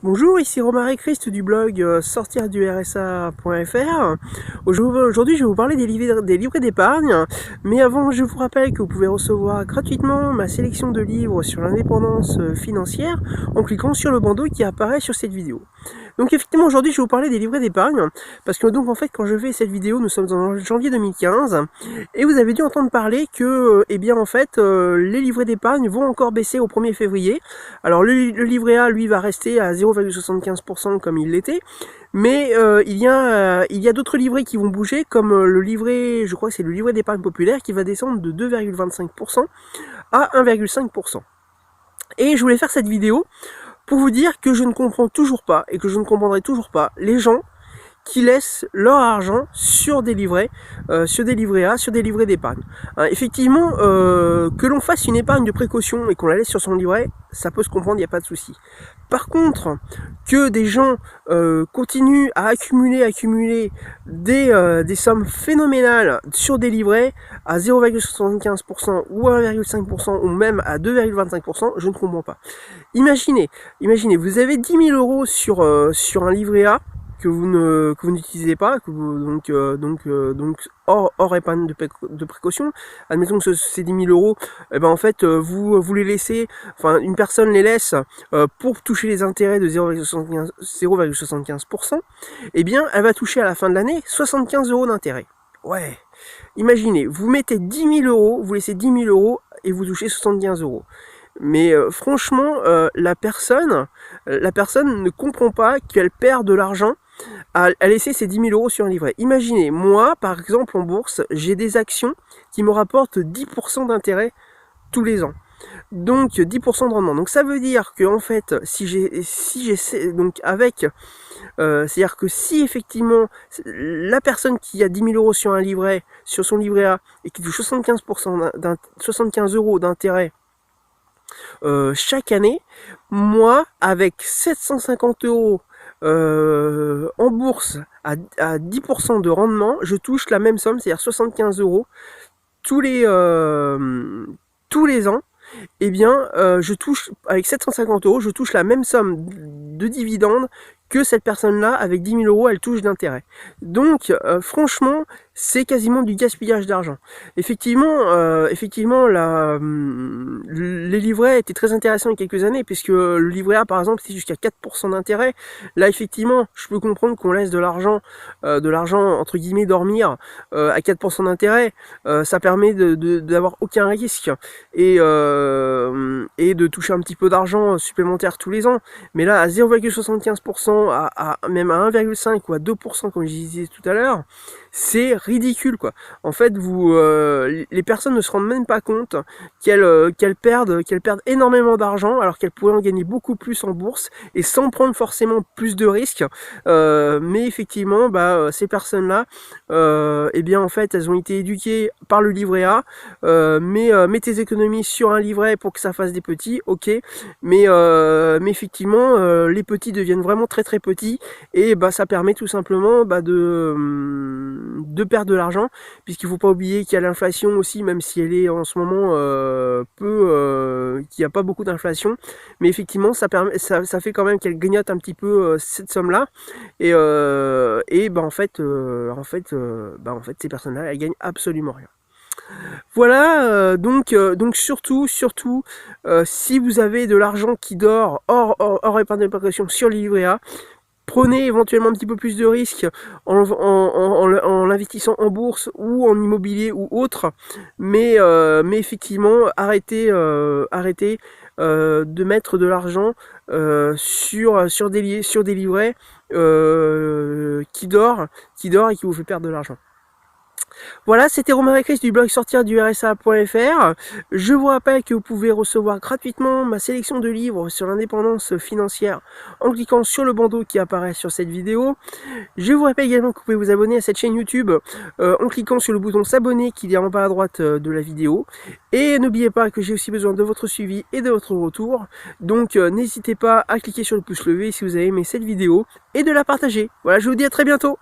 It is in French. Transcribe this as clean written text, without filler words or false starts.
Bonjour, ici Romaric Christ du blog sortirdu-rsa.fr. Aujourd'hui, je vais vous parler des livrets d'épargne. Mais avant, je vous rappelle que vous pouvez recevoir gratuitement ma sélection de livres sur l'indépendance financière en cliquant sur le bandeau qui apparaît sur cette vidéo. Donc effectivement, aujourd'hui, je vais vous parler des livrets d'épargne parce que donc en fait, quand je fais cette vidéo, nous sommes en janvier 2015 et vous avez dû entendre parler que les livrets d'épargne vont encore baisser au 1er février. Alors le livret A, lui, va rester à 0,75% comme il l'était, mais il y a d'autres livrets qui vont bouger, comme le livret, je crois que c'est le livret d'épargne populaire, qui va descendre de 2,25% à 1,5%. Et je voulais faire cette vidéo pour vous dire que je ne comprends toujours pas, et que je ne comprendrai toujours pas, les gens qui laissent leur argent sur des livrets A, sur des livrets d'épargne. Effectivement, que l'on fasse une épargne de précaution et qu'on la laisse sur son livret, ça peut se comprendre, il n'y a pas de souci. Par contre, que des gens continuent à accumuler des sommes phénoménales sur des livrets à 0,75% ou à 1,5% ou même à 2,25%, je ne comprends pas. Imaginez, vous avez 10 000 euros sur un livret A que vous n'utilisez pas, que vous, donc hors épargne de précaution. Admettons que ces 10 000 euros, vous les laissez, enfin une personne les laisse pour toucher les intérêts de 0,75%, eh bien elle va toucher à la fin de l'année 75 euros d'intérêt. Ouais, imaginez, vous mettez 10 000 euros, vous laissez 10 000 euros et vous touchez 75 euros. Mais franchement, la personne ne comprend pas qu'elle perd de l'argent à laisser ses 10 000 euros sur un livret. Imaginez, moi, par exemple, en bourse, j'ai des actions qui me rapportent 10% d'intérêt tous les ans. Donc 10% de rendement. Donc ça veut dire que en fait, c'est-à-dire que si effectivement la personne qui a 10 000 euros sur un livret, sur son livret A, et qui touche 75 euros d'intérêt chaque année, moi, avec 750 euros en bourse à 10% de rendement, je touche la même somme, c'est-à-dire 75 euros tous les ans. Eh bien, je touche, avec 750 euros, je touche la même somme de dividendes que cette personne-là, avec 10 000 euros, elle touche d'intérêt. Donc, franchement, c'est quasiment du gaspillage d'argent. Effectivement, les livrets étaient très intéressants il y a quelques années, puisque le livret A, par exemple, c'est jusqu'à 4% d'intérêt. Là, effectivement, je peux comprendre qu'on laisse de l'argent, entre guillemets, dormir à 4% d'intérêt. Ça permet d'avoir aucun risque et de toucher un petit peu d'argent supplémentaire tous les ans. Mais là, à 0,75%, même à 1,5 ou à 2%, comme je disais tout à l'heure, c'est ridicule, quoi. En fait, les personnes ne se rendent même pas compte qu'elles perdent énormément d'argent alors qu'elles pourraient en gagner beaucoup plus en bourse et sans prendre forcément plus de risques. Mais effectivement, ces personnes-là, en fait, elles ont été éduquées par le livret A. Mets tes économies sur un livret pour que ça fasse des petits, ok. Mais effectivement, les petits deviennent vraiment très très petits et ça permet tout simplement de perdre de l'argent, puisqu'il ne faut pas oublier qu'il y a l'inflation aussi, même si elle est en ce moment qu'il n'y a pas beaucoup d'inflation, mais effectivement ça fait quand même qu'elle grignote un petit peu cette somme là et en fait ces personnes là elles gagnent absolument rien. Voilà, donc surtout, si vous avez de l'argent qui dort hors épargne de précaution sur les livrets A, prenez éventuellement un petit peu plus de risques en l'investissant en bourse ou en immobilier ou autre, mais effectivement arrêtez de mettre de l'argent sur des livrets qui dort et qui vous fait perdre de l'argent. Voilà, c'était Romain Christ du blog sortirdu-rsa.fr. Je vous rappelle que vous pouvez recevoir gratuitement ma sélection de livres sur l'indépendance financière en cliquant sur le bandeau qui apparaît sur cette vidéo. Je vous rappelle également que vous pouvez vous abonner à cette chaîne YouTube en cliquant sur le bouton s'abonner qui est en bas à droite de la vidéo. Et n'oubliez pas que j'ai aussi besoin de votre suivi et de votre retour. Donc n'hésitez pas à cliquer sur le pouce levé si vous avez aimé cette vidéo et de la partager. Voilà, je vous dis à très bientôt.